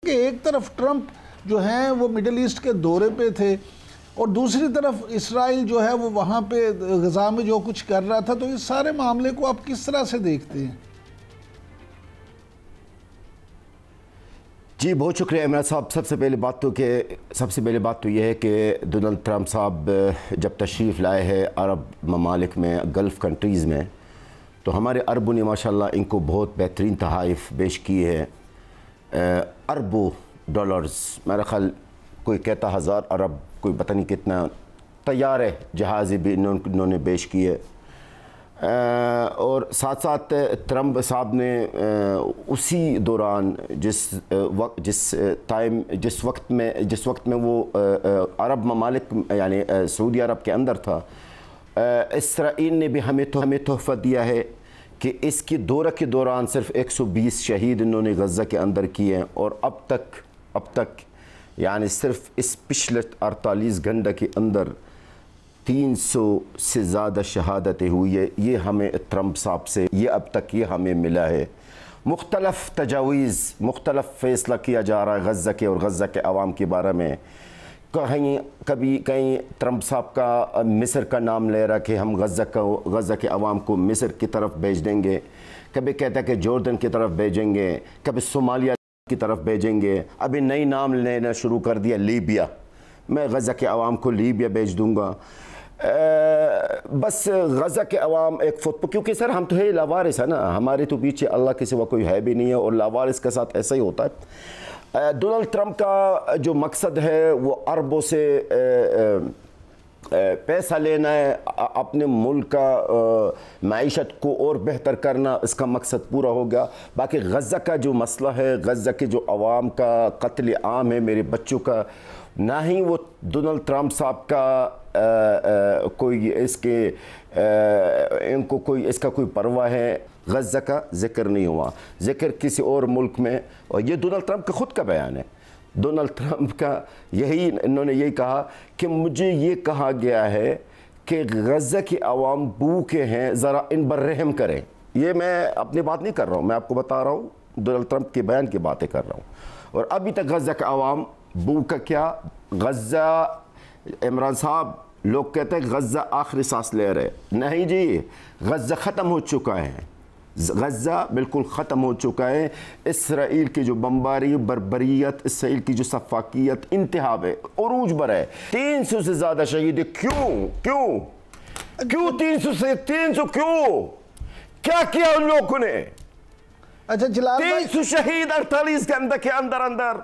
کہ ایک طرف ٹرمپ جو ہیں وہ مڈل ایسٹ کے دورے پہ تھے اور دوسری طرف اسرائیل جو ہے وہ وہاں پہ غزہ میں جو کچھ کر رہا تھا، تو اس سارے معاملے کو آپ کس طرح سے دیکھتے ہیں؟ جی بہت شکریہ عمران صاحب۔ سب سے پہلی بات تو یہ ہے کہ ڈونلڈ ٹرمپ صاحب جب تشریف لائے ہیں عرب ممالک میں، گلف کنٹریز میں، تو ہمارے عربوں نے ماشاءاللہ ان کو بہت بہترین تحائف پیش کی ہے۔ اربوں ڈالرز، میرا خیال کوئی کہتا 1000 ارب، کوئی پتہ نہیں کتنا طیارے جہازی بھی انہوں نے پیش کیے۔ اور ساتھ ساتھ ٹرمپ صاحب نے اسی دوران جس وقت میں وہ عرب ممالک یعنی سعودی عرب کے اندر تھا، اسرائیل نے بھی ہمیں تحفہ دیا ہے کہ اس کی دورہ کے دوران صرف 120 شہید انہوں نے غزہ کے اندر کیے ہیں، اور اب تک یعنی صرف اس پچھلے 48 گھنٹے کے اندر 300 سے زیادہ شہادتیں ہوئی ہے۔ یہ ہمیں ٹرمپ صاحب سے اب تک یہ ہمیں ملا ہے۔ مختلف تجاویز، مختلف فیصلہ کیا جا رہا ہے غزہ کے اور غزہ کے عوام کے بارے میں۔ کہیں ٹرمپ صاحب کا مصر کا نام لے رہا کہ ہم غزہ کے عوام کو مصر کی طرف بھیج دیں گے، کبھی کہتا ہے کہ جوردن کی طرف بھیجیں گے، کبھی صومالیہ کی طرف بھیجیں گے، ابھی نئی نام لینا شروع کر دیا لیبیا، میں غزہ کے عوام کو لیبیا بھیج دوں گا۔ بس غزہ کے عوام ایک کیونکہ سر ہم تو ہے لاوارث ہے نا، ہمارے تو پیچھے اللہ کے سوا کوئی ہے بھی نہیں ہے، اور لاوارث کے ساتھ ایسا ہی ہوتا ہے۔ ڈونلڈ ٹرمپ کا جو مقصد ہے وہ عربوں سے پیسہ لینا ہے، اپنے ملک کا معیشت کو اور بہتر کرنا، اس کا مقصد پورا ہو گیا۔ باقی غزہ کا جو مسئلہ ہے، غزہ کے جو عوام کا قتل عام ہے، میرے بچوں کا، نہ ہی وہ ڈونلڈ ٹرمپ صاحب کا کوئی اس کا کوئی پرواہ ہے۔ غزہ کا ذکر نہیں ہوا، ذکر کسی اور ملک میں، اور یہ ڈونلڈ ٹرمپ کا خود کا بیان ہے۔ ڈونلڈ ٹرمپ کا انہوں نے یہی کہا کہ مجھے یہ کہا گیا ہے کہ غزہ کی عوام بھوکے ہیں، ذرا ان پر رحم کریں۔ یہ میں اپنی بات نہیں کر رہا ہوں، میں آپ کو بتا رہا ہوں ڈونلڈ ٹرمپ کے بیان کی باتیں کر رہا ہوں۔ اور ابھی تک غزہ کا عوام بھوکا کیا؟ غزہ، عمران صاحب لوگ کہتے ہیں غزہ آخری سانس لے رہے، نہیں جی، غزہ ختم ہو چکا ہے، غزہ بالکل ختم ہو چکا ہے۔ اسرائیل کی جو بمباری، بربریت، اسرائیل کی جو سفاکیت انتہا ہے، عروج پر ہے۔ 300 سے زیادہ شہید، کیوں 300 کیا کیا ان لوگوں نے؟ اچھا جلال 300 شہید 48 گھنٹے کے اندر۔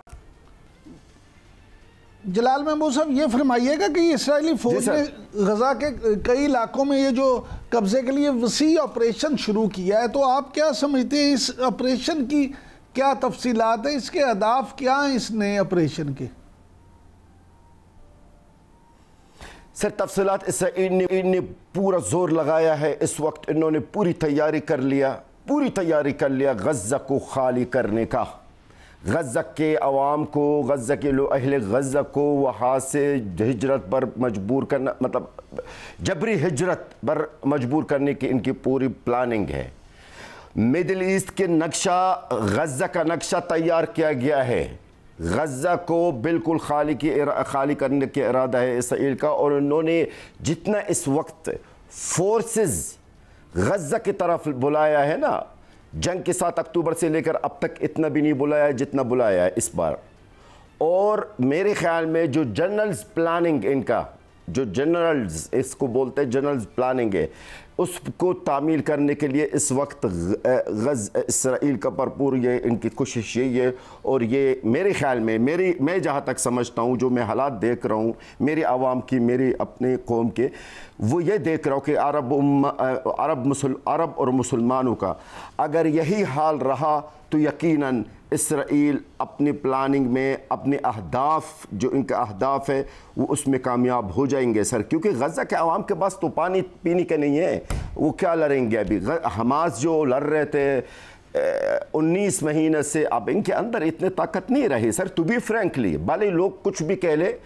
جلال محمود صاحب یہ فرمائیے گا کہ اسرائیلی فوج نے غزہ کے کئی علاقوں میں یہ جو قبضے کے لیے وسیع آپریشن شروع کیا ہے، تو آپ کیا سمجھتے ہیں اس آپریشن کی کیا تفصیلات ہیں، اس کے اہداف کیا ہیں اس نئے آپریشن کے؟ سر تفصیلات، اسرائیل نے پورا زور لگایا ہے، اس وقت انہوں نے پوری تیاری کر لیا غزہ کو خالی کرنے کا، غزہ کے عوام کو، غزہ کے اہل غزہ کو وہاں سے ہجرت پر مجبور کرنا، مطلب جبری ہجرت پر مجبور کرنے کی ان کی پوری پلاننگ ہے۔ مڈل ایسٹ کے غزہ کا نقشہ تیار کیا گیا ہے، غزہ کو بالکل خالی کرنے کے ارادہ ہے اسرائیل کا، اور انہوں نے جتنا اس وقت فورسز غزہ کی طرف بلایا ہے نا، جنگ کے 7 اکتوبر سے لے کر اب تک اتنا بھی نہیں بلایا ہے جتنا بلایا ہے اس بار۔ اور میرے خیال میں جو جنرلز پلاننگ، ان کا جو جنرلز اس کو بولتے ہیں جنرلز پلاننگ ہے، اس کو تعمیل کرنے کے لیے اس وقت اسرائیل کا بھرپور یہ ان کی کوشش یہی ہے۔ اور یہ میرے خیال میں میں جہاں تک سمجھتا ہوں، جو میں حالات دیکھ رہا ہوں میری عوام کی، میری اپنے قوم کے، وہ یہ دیکھ رہا ہوں کہ عرب اور مسلمانوں کا اگر یہی حال رہا تو یقیناً اسرائیل اپنی پلاننگ میں اپنے اہداف، جو ان کا اہداف ہے، وہ اس میں کامیاب ہو جائیں گے سر، کیونکہ غزہ کے عوام کے پاس تو پانی پینے کا نہیں ہے، وہ کیا لڑیں گے ابھی؟ حماس جو لڑ رہے تھے 19 مہینے سے، اب ان کے اندر اتنے طاقت نہیں رہی سر، ٹو بی فرینکلی، بھلے لوگ کچھ بھی کہہ لے،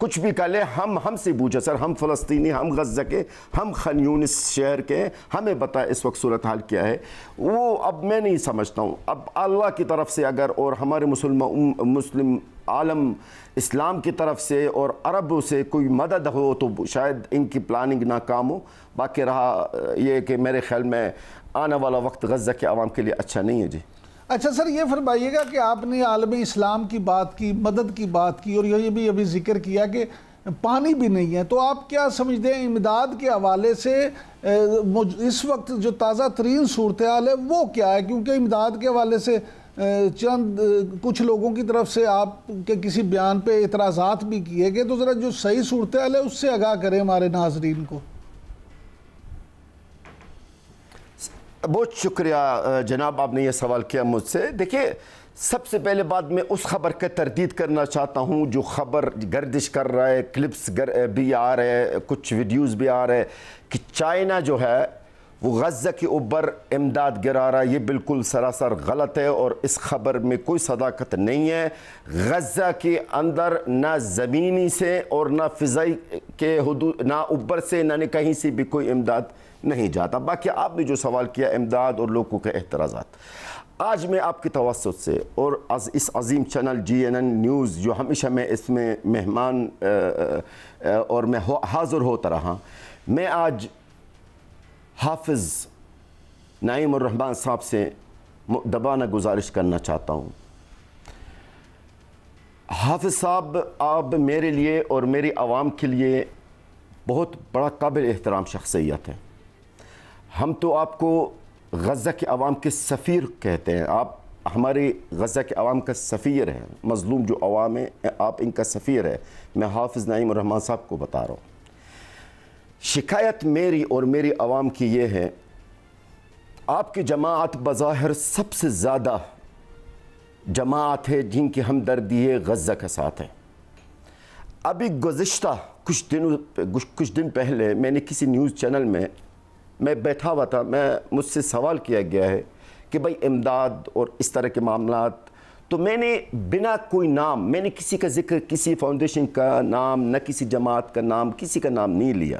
کچھ بھی کر لیں ہم سے پوچھے سر، ہم فلسطینی، ہم غزہ کے، ہم خان یونس شہر کے، ہمیں بتائے اس وقت صورتحال کیا ہے. وہ اب میں نہیں سمجھتا ہوں. اب اللہ کی طرف سے اگر اور ہمارے مسلم عالم اسلام کی طرف سے اور عربوں سے کوئی مدد ہو تو شاید ان کی پلاننگ ناکام ہو. باقی رہا یہ کہ میرے خیال میں آنے والا وقت غزہ کے عوام کے لیے اچھا نہیں ہے. جی اچھا سر، یہ فرمائیے گا کہ آپ نے عالم اسلام کی بات کی، مدد کی بات کی، اور یہ بھی ابھی ذکر کیا کہ پانی بھی نہیں ہے، تو آپ کیا سمجھتے ہیں امداد کے حوالے سے اس وقت جو تازہ ترین صورتحال ہے وہ کیا ہے؟ کیونکہ امداد کے حوالے سے چند کچھ لوگوں کی طرف سے آپ کے کسی بیان پہ اعتراضات بھی کیے گئے، تو ذرا جو صحیح صورتحال ہے اس سے آگاہ کریں ہمارے ناظرین کو. بہت شکریہ جناب، آپ نے یہ سوال کیا مجھ سے. دیکھیں، سب سے پہلے بات میں اس خبر کا تردید کرنا چاہتا ہوں جو خبر گردش کر رہا ہے، کلپس بھی آ رہے، کچھ ویڈیوز بھی آ رہے کہ چائنا جو ہے وہ غزہ کے اوپر امداد گرا رہا ہے. یہ بالکل سراسر غلط ہے اور اس خبر میں کوئی صداقت نہیں ہے. غزہ کے اندر نہ زمینی سے اور نہ فضائی کے حدود، نہ اوپر سے، نہ کہیں سے بھی کوئی امداد نہیں جاتا. باقی آپ نے جو سوال کیا امداد اور لوگوں کے اعتراضات، آج میں آپ کی توسط سے اور اس عظیم چینل GNN نیوز جو ہمیشہ میں اس میں مہمان اور میں حاضر ہوتا رہا، میں آج حافظ نعیم الرحمن صاحب سے مؤدبانہ گزارش کرنا چاہتا ہوں. حافظ صاحب، آپ میرے لیے اور میری عوام کے لیے بہت بڑا قابل احترام شخصیت ہے. ہم تو آپ کو غزہ کے عوام کے سفیر کہتے ہیں. آپ ہمارے غزہ کے عوام کا سفیر ہیں. مظلوم جو عوام ہیں آپ ان کا سفیر ہے. میں حافظ نعیم الرحمن صاحب کو بتا رہا ہوں. شکایت میری اور میری عوام کی یہ ہے، آپ کی جماعت بظاہر سب سے زیادہ جماعت ہے جن کی ہمدردی غزہ کے ساتھ ہے. ابھی گزشتہ کچھ دن پہلے میں نے کسی نیوز چینل میں بیٹھا ہوا تھا، مجھ سے سوال کیا گیا ہے کہ بھائی امداد اور اس طرح کے معاملات، تو میں نے بنا کوئی نام، میں نے کسی کا ذکر، کسی فاؤنڈیشن کا نام، نہ کسی جماعت کا نام، کسی کا نام نہیں لیا.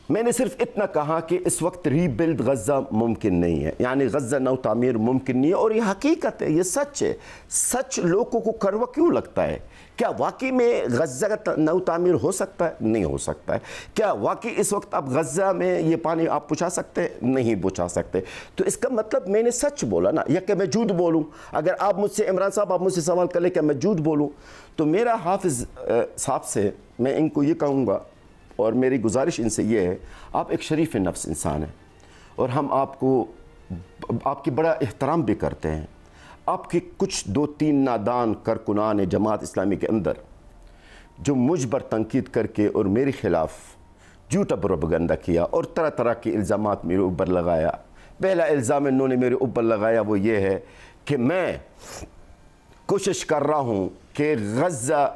میں نے صرف اتنا کہا کہ اس وقت ری بلڈ غزہ ممکن نہیں ہے، یعنی غزہ نو تعمیر ممکن نہیں ہے. اور یہ حقیقت ہے، یہ سچ ہے. سچ لوگوں کو کڑوا کیوں لگتا ہے؟ کیا واقعی میں غزہ کا نو تعمیر ہو سکتا ہے؟ نہیں ہو سکتا ہے. کیا واقعی اس وقت اب غزہ میں یہ پانی آپ پہنچا سکتے ہیں؟ نہیں پہنچا سکتے. تو اس کا مطلب میں نے سچ بولا نا، یا کہ میں جھوٹ بولوں؟ اگر آپ مجھ سے، عمران صاحب آپ مجھ سے سوال کر لیں کہ میں جھوٹ بولوں، تو میرا حافظ صاحب سے میں ان کو یہ کہوں گا اور میری گزارش ان سے یہ ہے، آپ ایک شریف نفس انسان ہیں اور ہم آپ کی بڑا احترام بھی کرتے ہیں. آپ کے کچھ 2-3 نادان کارکنان جماعت اسلامی کے اندر جو مجھ پر تنقید کر کے اور میرے خلاف جھوٹا پروپیگنڈا کیا اور طرح طرح کے الزامات میرے اوپر لگایا. پہلا الزام انہوں نے میرے اوپر لگایا وہ یہ ہے کہ میں کوشش کر رہا ہوں کہ غزہ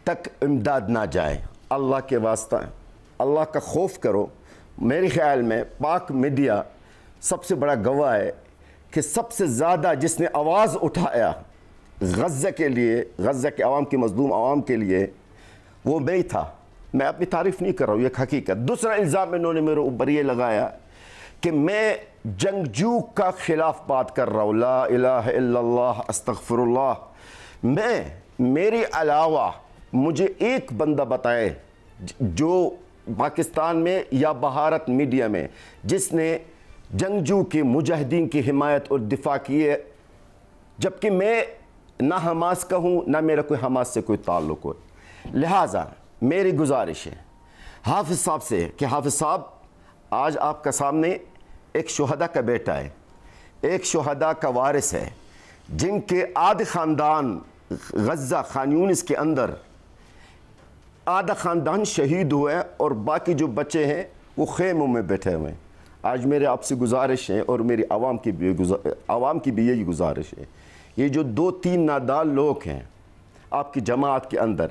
تک امداد نہ جائے. اللہ کے واسطہ اللہ کا خوف کرو. میرے خیال میں پاک میڈیا سب سے بڑا گواہ ہے کہ سب سے زیادہ جس نے آواز اٹھایا غزہ کے لیے، غزہ کے عوام کی مظلوم عوام کے لیے، وہ میں ہی تھا. میں اپنی تعریف نہیں کر رہا ہوں، یہ حقیقت. دوسرا الزام انہوں نے میرے اوپر یہ لگایا کہ میں جنگجو کا خلاف بات کر رہا ہوں. لا الہ الا اللہ استغفر اللہ. میرے علاوہ مجھے ایک بندہ بتائے جو پاکستان میں یا بھارت میڈیا میں جس نے جنگجو کے مجاہدین کی حمایت اور دفاع کی ہے، جبکہ میں نہ حماس کا ہوں، نہ میرا کوئی حماس سے کوئی تعلق ہو. لہٰذا میری گزارش ہے حافظ صاحب سے کہ حافظ صاحب، آج آپ کا سامنے ایک شہداء کا بیٹا ہے، ایک شہداء کا وارث ہے، جن کے آدھے خاندان غزہ خان یونس کے اندر آدھا خاندان شہید ہوئے اور باقی جو بچے ہیں وہ خیموں میں بیٹھے ہوئے ہیں. آج میرے آپ سے گزارش ہے اور میری عوام کی بھی یہی گزارش ہے، یہ جو 2-3 نادان لوگ ہیں آپ کی جماعت کے اندر،